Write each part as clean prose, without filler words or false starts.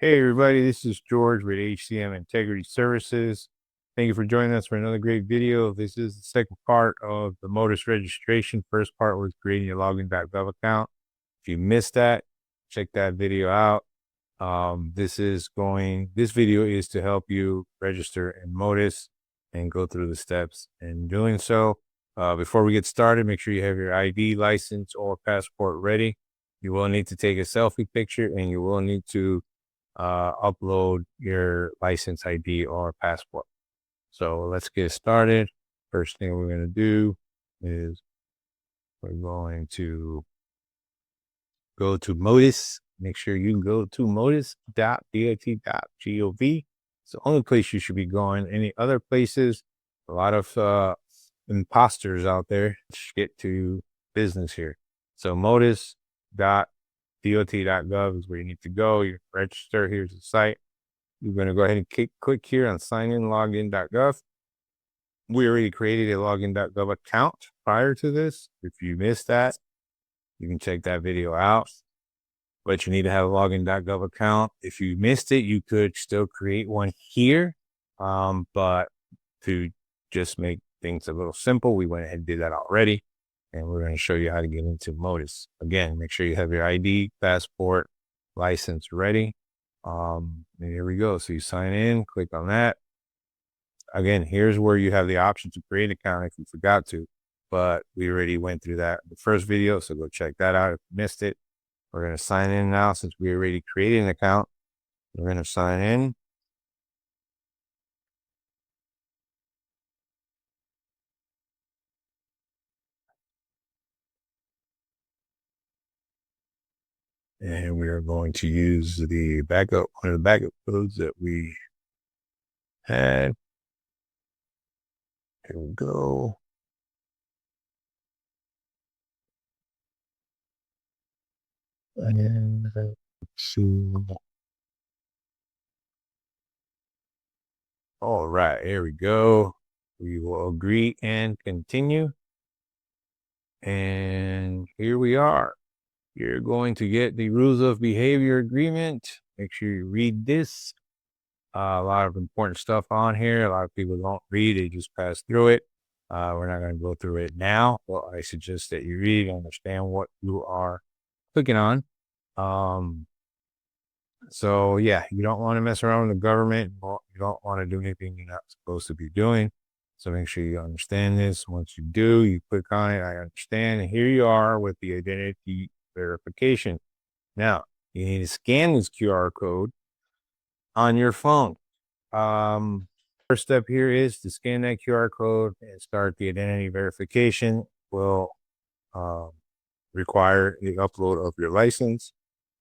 Hey everybody, this is George with HCM Integrity Services. Thank you for joining us for another great video. This is the second part of the MOTUS registration. First part was creating a Login.gov account. If you missed that, check that video out. This video is to help you register in MOTUS and go through the steps in doing so. Before we get started, make sure you have your ID, license, or passport ready. You will need to take a selfie picture and you will need to upload your license ID or passport. So let's get started. First thing we're going to do is we're going to go to MOTUS. Make sure you go to motus.dot.gov. It's the only place you should be going. Any other places, a lot of imposters out there. Let's get to business here. So motus.dot.gov is where you need to go. You register. Here's the site. You're going to go ahead and click here on sign in Login.gov. We already created a Login.gov account prior to this. If you missed that, you can check that video out. But you need to have a Login.gov account. If you missed it, you could still create one here. But to just make things a little simple, we went ahead and did that already. And we're going to show you how to get into MOTUS. Again, make sure you have your ID, passport, license ready. And here we go. So you sign in, click on that. Again, here's where you have the option to create an account if you forgot to, but we already went through that in the first video. So go check that out if you missed it. We're going to sign in now since we already created an account. We're going to sign in. And we are going to use the backup, one of the backup codes that we had. Here we go. And all right, here we go. We will agree and continue. And here we are. You're going to get the rules of behavior agreement. Make sure you read this. A lot of important stuff on here. A lot of people don't read, they just pass through it. We're not going to go through it now. Well, I suggest that you read and understand what you are clicking on. So yeah, you don't want to mess around with the government. You don't want to do anything you're not supposed to be doing. So make sure you understand this. Once you do, you click on it. I understand. And here you are with the identity verification. Now, you need to scan this QR code on your phone. First step here is to scan that QR code and start the identity verification. Will require the upload of your license,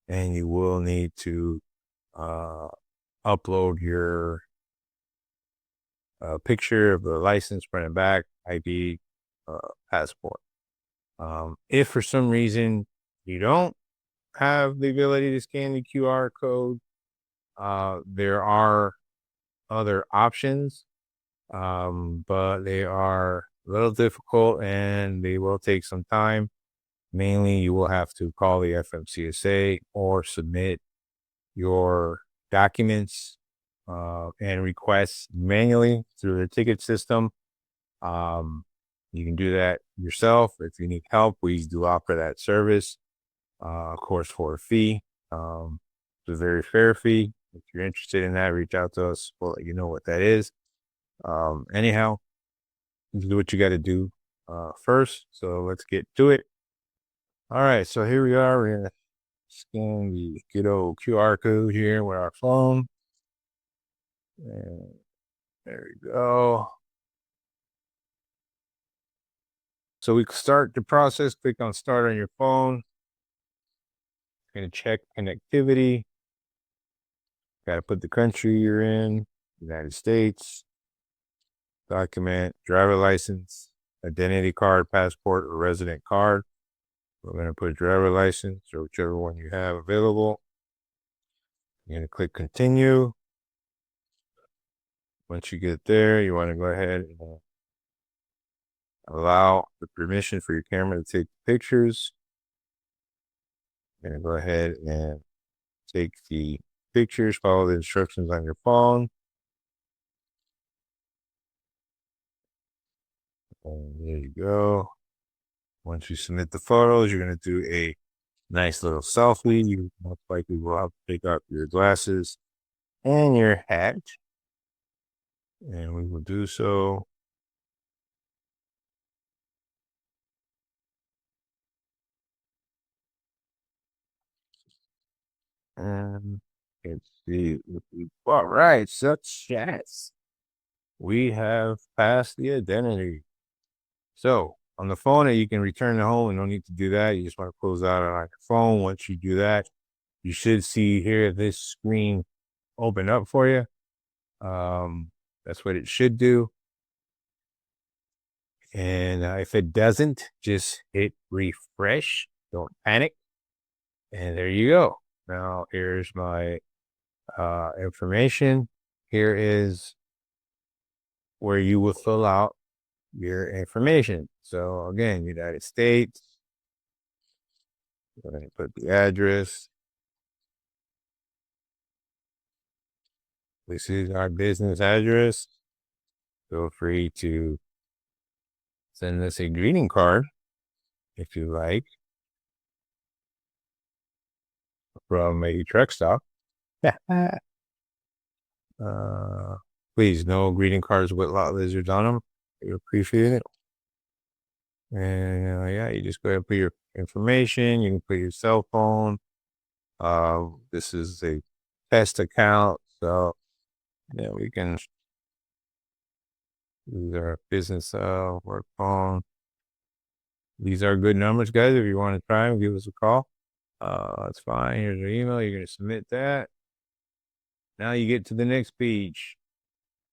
and you will need to upload your picture of the license, front and back, ID, passport. If for some reason you don't have the ability to scan the QR code, there are other options, but they are a little difficult and they will take some time. Mainly, you will have to call the FMCSA or submit your documents and requests manually through the ticket system. You can do that yourself. If you need help, we do offer that service, of course, for a fee. It's a very fair fee. If you're interested in that, reach out to us. We'll let you know what that is. Anyhow, do what you got to do first. So let's get to it. All right, so here we are. We're gonna scan the good old QR code here with our phone. And there we go. So we start the process. Click on Start on your phone. Going to check connectivity. Got to put the country you're in, United States. Document, driver license, identity card, passport, or resident card. We're going to put driver license or whichever one you have available. You're going to click continue. Once you get there, you want to go ahead and allow the permission for your camera to take pictures. I'm going to go ahead and take the pictures, follow the instructions on your phone. And there you go. Once you submit the photos, you're going to do a nice little selfie. You most likely will have to pick up your glasses and your hat. And we will do so. And let's see. All right, success. We have passed the identity. So on the phone, you can return to home and no need to do that. You just want to close out on your phone. Once you do that, you should see here this screen open up for you. That's what it should do. And if it doesn't, just hit refresh. Don't panic. And there you go. Now here's my information. Here is where you will fill out your information. So again, United States. Go ahead and put the address. This is our business address. Feel free to send us a greeting card if you like from a truck stop. Please, no greeting cards with lot lizards on them. We appreciate it. And yeah, you just go ahead and put your information. You can put your cell phone. This is a test account, so yeah, we can use our business work phone. These are good numbers, guys. If you want to try them, give us a call. That's fine. Here's your email. You're going to submit that. Now you get to the next page.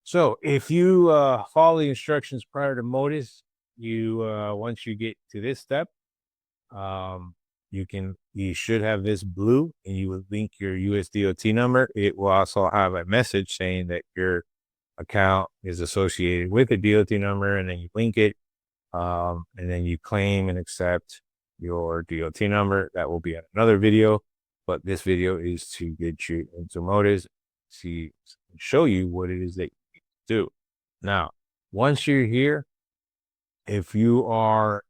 So if you follow the instructions prior to MOTUS, you once you get to this step, you should have this blue, and you would link your USDOT number. It will also have a message saying that your account is associated with a DOT number, and then you link it, and then you claim and accept your DOT number. That will be another video, but this video is to get you into MOTUS, show you what it is that you do. Now, once you're here, if you are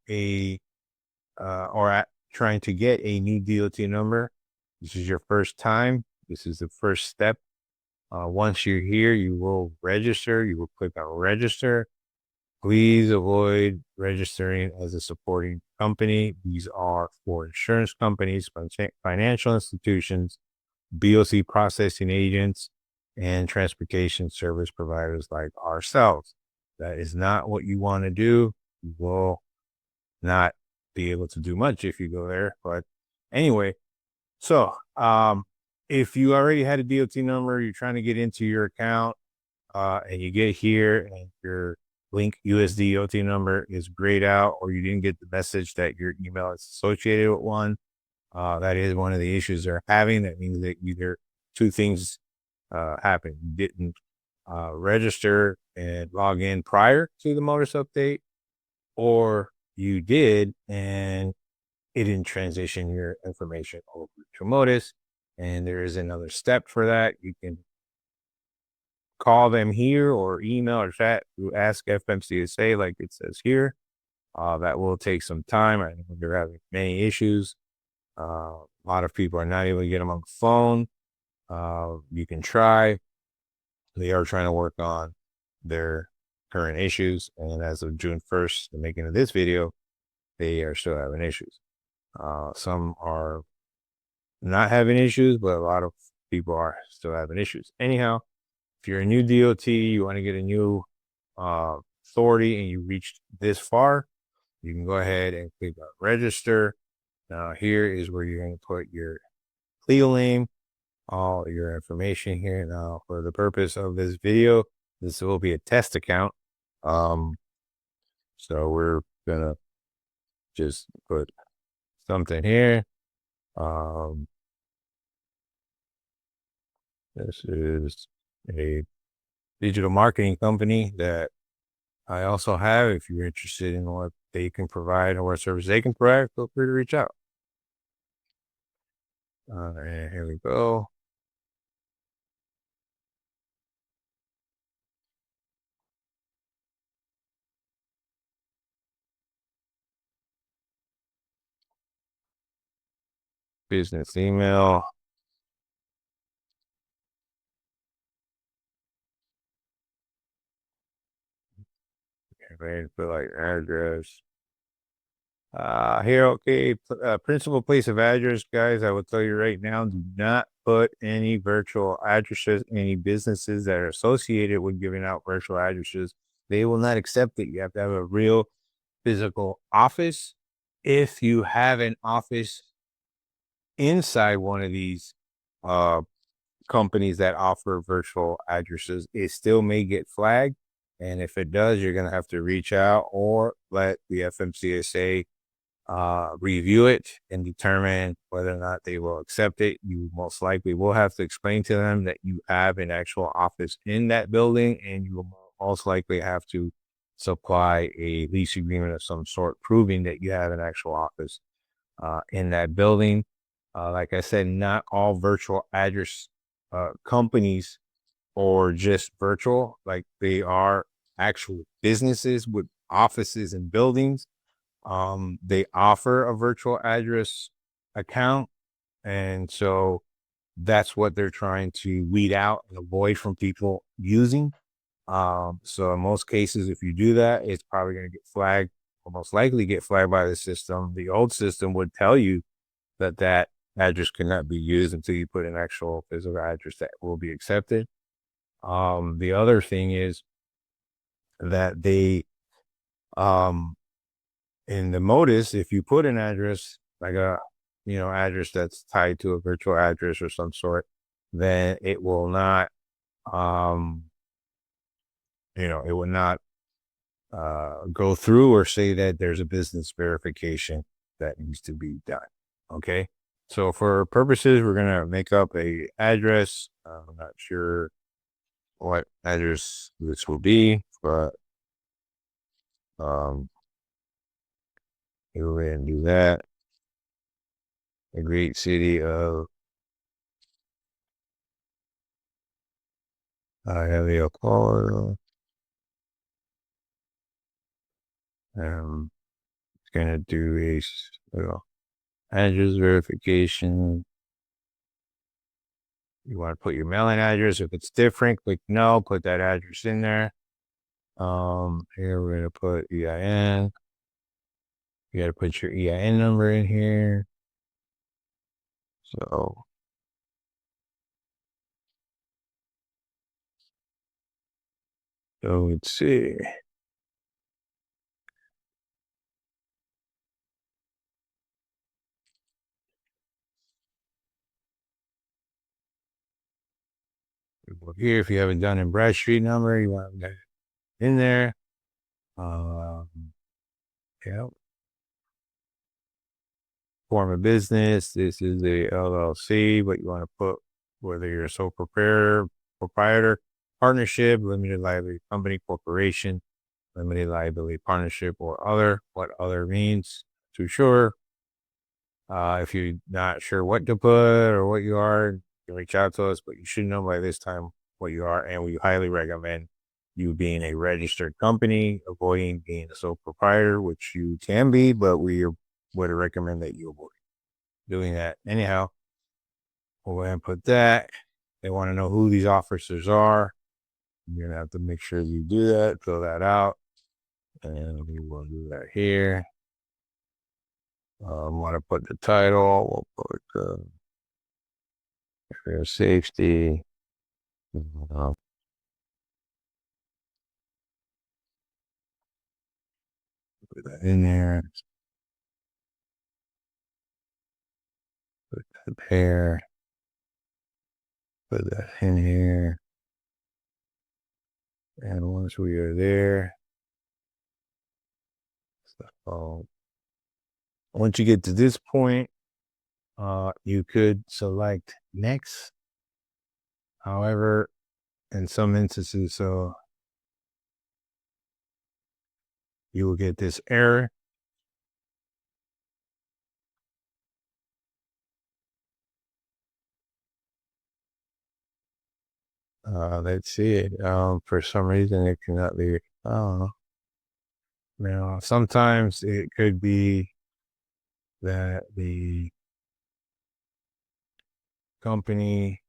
trying to get a new DOT number, this is your first time. This is the first step. Once you're here, you will register. You will click on register. Please avoid registering as a supporting company. These are for insurance companies, financial institutions, BOC processing agents, and transportation service providers like ourselves. That is not what you want to do. You will not be able to do much if you go there. But anyway, so if you already had a DOT number, you're trying to get into your account, and you get here and your link USDOT number is grayed out, or you didn't get the message that your email is associated with one, that is one of the issues they're having. That means that either two things happen. You didn't register and log in prior to the MOTUS update, or you did and it didn't transition your information over to MOTUS. And there is another step for that. You can call them here or email or chat to ask FMCSA like it says here. That will take some time. I know they're having many issues. A lot of people are not able to get them on the phone. You can try. They are trying to work on their current issues. And as of June 1st, the making of this video, they are still having issues. Some are not having issues, but a lot of people are still having issues. Anyhow, if you're a new DOT, you want to get a new authority, and you reached this far, you can go ahead and click on register. Now here is where you're going to put your legal name, all your information here. Now, for the purpose of this video, this will be a test account. So we're gonna just put something here. This is a digital marketing company that I also have. If you're interested in what they can provide or what service they can provide, feel free to reach out. And here we go. business email. Okay, put like address. Here, okay, principal place of address, guys. I will tell you right now, do not put any virtual addresses, any businesses that are associated with giving out virtual addresses. They will not accept it. You have to have a real physical office. If you have an office inside one of these uh, companies that offer virtual addresses, it still may get flagged. And if it does, you're going to have to reach out or let the FMCSA review it and determine whether or not they will accept it. You most likely will have to explain to them that you have an actual office in that building, and you will most likely have to supply a lease agreement of some sort proving that you have an actual office in that building. Like I said, not all virtual address companies or just virtual, like they are actual businesses with offices and buildings. They offer a virtual address account. And so that's what they're trying to weed out and avoid from people using. So in most cases, if you do that, it's probably going to get flagged, or most likely get flagged by the system. The old system would tell you that that address cannot be used until you put an actual physical address that will be accepted. The other thing is that they, um, in the MOTUS, if you put an address like a, address that's tied to a virtual address or some sort, then it will not, um, it will not go through or say that there's a business verification that needs to be done. Okay. So for purposes, we're going to make up a address. I'm not sure what address this will be, but go ahead and do that. A great city of Hialeah, Florida. It's gonna do address verification. You want to put your mailing address. If it's different, click no. Put that address in there. Here we're gonna put EIN. You got to put your EIN number in here. So let's see. Here, if you haven't done in Bradstreet number, you want to get it in there. Yeah. Form of business. This is a LLC, but you want to put whether you're a sole proprietor, partnership, limited liability company, corporation, limited liability partnership, or other. What other means? Too sure. If you're not sure what to put or what you are, you can reach out to us, but you should know by this time what you are, and we highly recommend you being a registered company, avoiding being a sole proprietor, which you can be, but we would recommend that you avoid doing that. Anyhow, we'll go ahead and put that. They want to know who these officers are. You're going to have to make sure you do that, fill that out, and we will do that here. Want to put the title, we'll put area safety. Put that in there. Put that there. Put that in here. And once we are there, so once you get to this point, you could select next. However, in some instances, so you will get this error. Let's see. For some reason it cannot be. I don't know. Now, sometimes it could be that the company,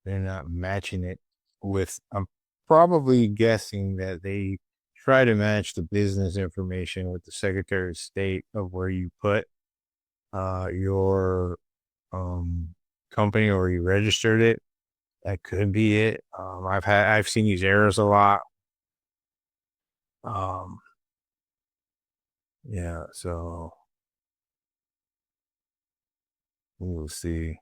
they're not matching it with, I'm probably guessing that they try to match the business information with the Secretary of State of where you put your company or you registered it. That could be it. I've seen these errors a lot. Yeah, so we'll see.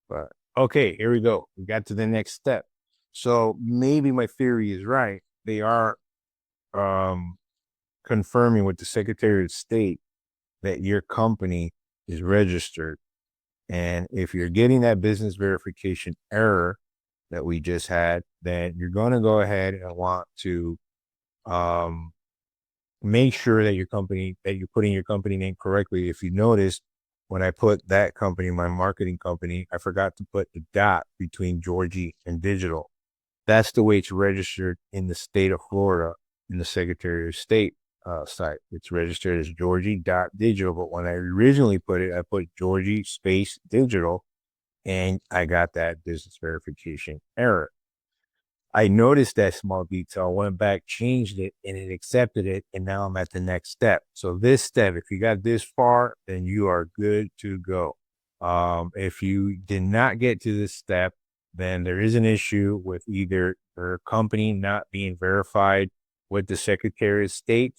But okay, here we go. We got to the next step. So maybe my theory is right. They are confirming with the Secretary of State that your company is registered. And if you're getting that business verification error that we just had, then you're going to go ahead and want to make sure that you're putting your company name correctly. If you notice, when I put that company, my marketing company, I forgot to put the dot between Georgie and digital. That's the way it's registered in the state of Florida in the Secretary of State site. It's registered as Georgie.digital. But when I originally put it, I put Georgie space digital, and I got that business verification error. I noticed that small detail, went back, changed it, and it accepted it. And now I'm at the next step. So this step, if you got this far, then you are good to go. If you did not get to this step, then there is an issue with either your company not being verified with the Secretary of State,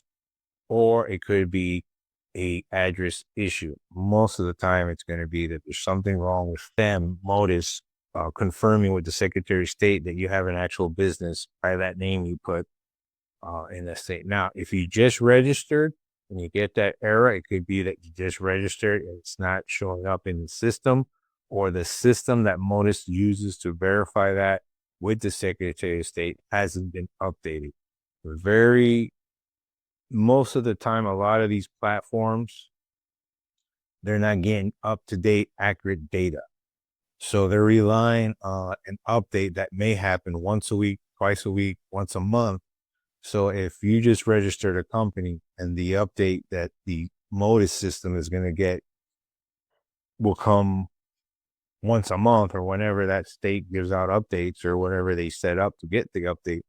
or it could be a address issue. Most of the time, it's going to be that there's something wrong with them, MOTUS, confirming with the Secretary of State that you have an actual business by that name you put in the state. Now, if you just registered and you get that error, it could be that you just registered and it's not showing up in the system, or the system that MOTUS uses to verify that with the Secretary of State hasn't been updated. Most of the time, a lot of these platforms, they're not getting up-to-date, accurate data. So they're relying on an update that may happen once a week, twice a week, once a month. So if you just registered a company and the update that the MOTUS system is going to get will come once a month or whenever that state gives out updates or whatever they set up to get the update,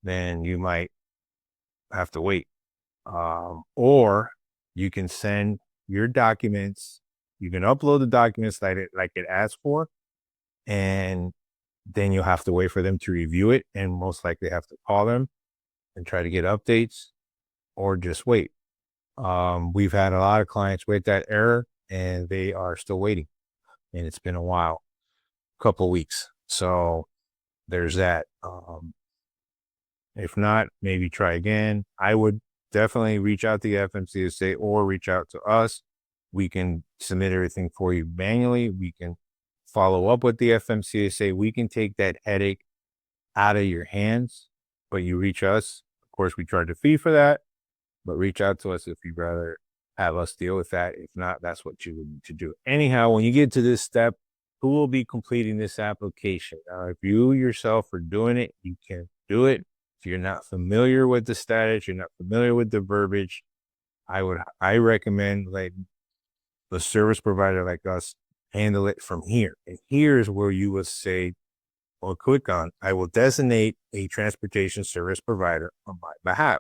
then you might have to wait. Or you can send your documents. You can upload the documents like it asks for, and then you'll have to wait for them to review it, and most likely have to call them and try to get updates, or just wait. We've had a lot of clients with that error, and they are still waiting, and it's been a while, couple weeks. So there's that. If not, maybe try again. I would definitely reach out to the FMCSA or reach out to us. We can submit everything for you manually. We can follow up with the FMCSA. We can take that headache out of your hands, but you reach us. Of course, we charge a fee for that, but reach out to us if you'd rather have us deal with that. If not, that's what you would need to do. Anyhow, when you get to this step, who will be completing this application? Now, if you yourself are doing it, you can do it. If you're not familiar with the status, you're not familiar with the verbiage, I recommend letting the service provider like us handle it from here. And here's where you will say, or click on, I will designate a transportation service provider on my behalf.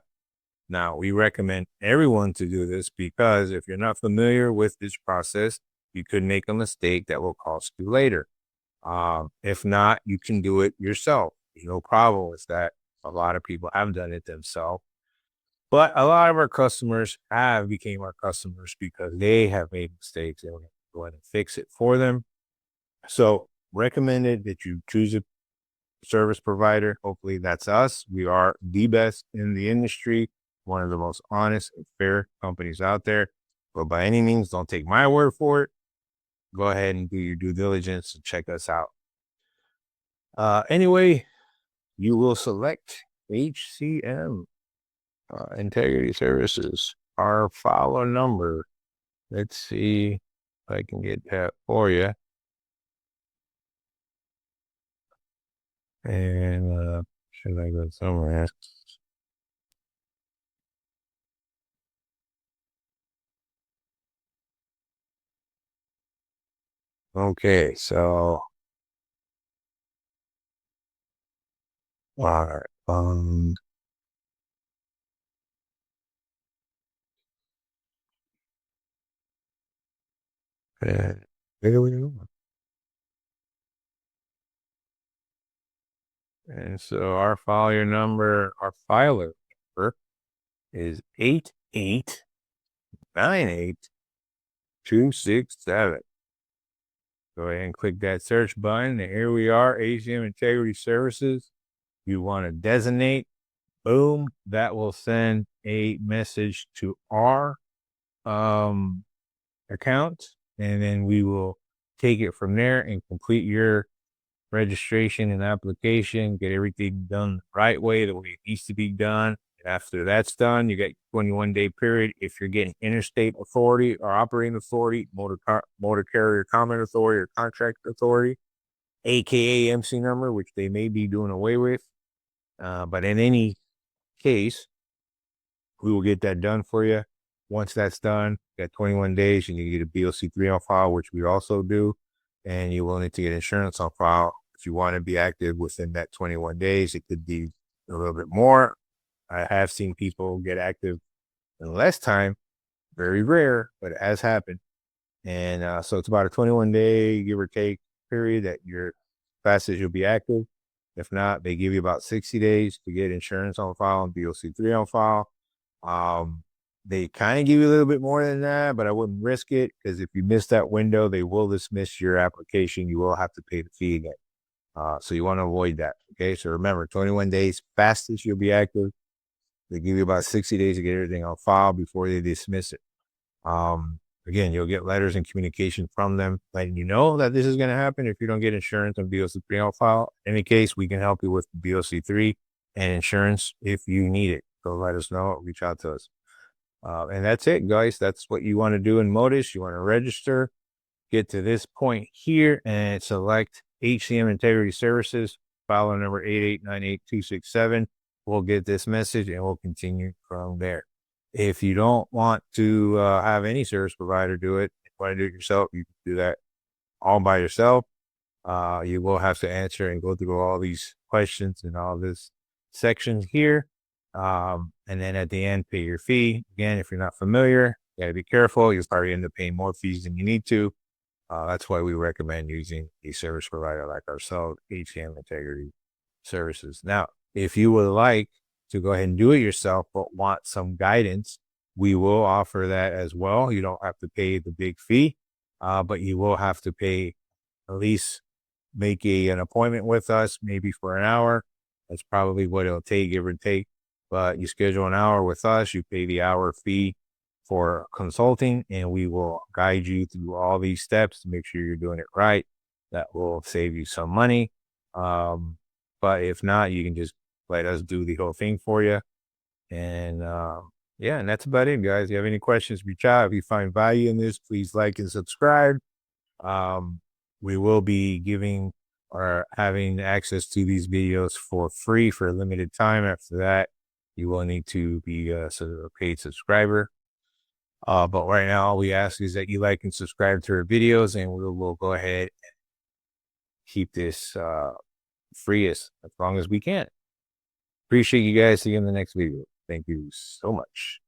Now, we recommend everyone to do this because if you're not familiar with this process, you could make a mistake that will cost you later. If not, you can do it yourself. There's no problem with that. A lot of people have done it themselves. But a lot of our customers have became our customers because they have made mistakes and we're going to go ahead and fix it for them. So recommended that you choose a service provider. Hopefully that's us. We are the best in the industry, one of the most honest and fair companies out there. But by any means, don't take my word for it. Go ahead and do your due diligence and check us out. Anyway, you will select HCM Integrity Services. Our follow number. Let's see if I can get that for you. And should I go somewhere else? Okay, so all right. Where we go? And so our filer number is 8898267. Go ahead and click that search button, and here we are, HCM Integrity Services. You want to designate, boom, that will send a message to our account, and then we will take it from there and complete your registration and application, get everything done the right way, the way it needs to be done. After that's done, you get 21-day period. If you're getting interstate authority or operating authority, motor carrier comment authority or contract authority, aka MC number, which they may be doing away with. But in any case, we will get that done for you. Once that's done, you got 21 days, and you get a BOC3 on file, which we also do. And you will need to get insurance on file if you want to be active within that 21 days. It could be a little bit more. I have seen people get active in less time, very rare, but it has happened. And so it's about a 21-day, give or take, period that you're fastest you'll be active. If not, they give you about 60 days to get insurance on file and BOC3 on file. They kind of give you a little bit more than that, but I wouldn't risk it because if you miss that window, they will dismiss your application. You will have to pay the fee again. So you want to avoid that. Okay. So remember, 21 days, fastest you'll be active. They give you about 60 days to get everything on file before they dismiss it. Again, you'll get letters and communication from them letting you know that this is going to happen if you don't get insurance on BOC3 on file. In any case, we can help you with BOC3 and insurance if you need it. So let us know, reach out to us. And that's it, guys. That's what you want to do in Modus. You want to register, get to this point here, and select HCM Integrity Services, file number 8898267. We'll get this message, and we'll continue from there. If you don't want to have any service provider do it, if you want to do it yourself, you can do that all by yourself. You will have to answer and go through all these questions and all this sections here. And then at the end, pay your fee. Again, if you're not familiar, you gotta be careful. You'll probably end up paying more fees than you need to. That's why we recommend using a service provider like ourselves, HCM Integrity Services. Now, if you would like to go ahead and do it yourself, but want some guidance, we will offer that as well. You don't have to pay the big fee, but you will have to pay at least make an appointment with us, maybe for an hour. That's probably what it'll take, give or take. But you schedule an hour with us, you pay the hour fee for consulting, and we will guide you through all these steps to make sure you're doing it right. That will save you some money. But if not, you can just let us do the whole thing for you. And yeah, and that's about it, guys. If you have any questions, reach out. If you find value in this, please like and subscribe. We will be giving or having access to these videos for free for a limited time. After that, you will need to be a paid subscriber. But right now, all we ask is that you like and subscribe to our videos, and we'll go ahead and keep this free as long as we can. Appreciate you guys. See you in the next video. Thank you so much.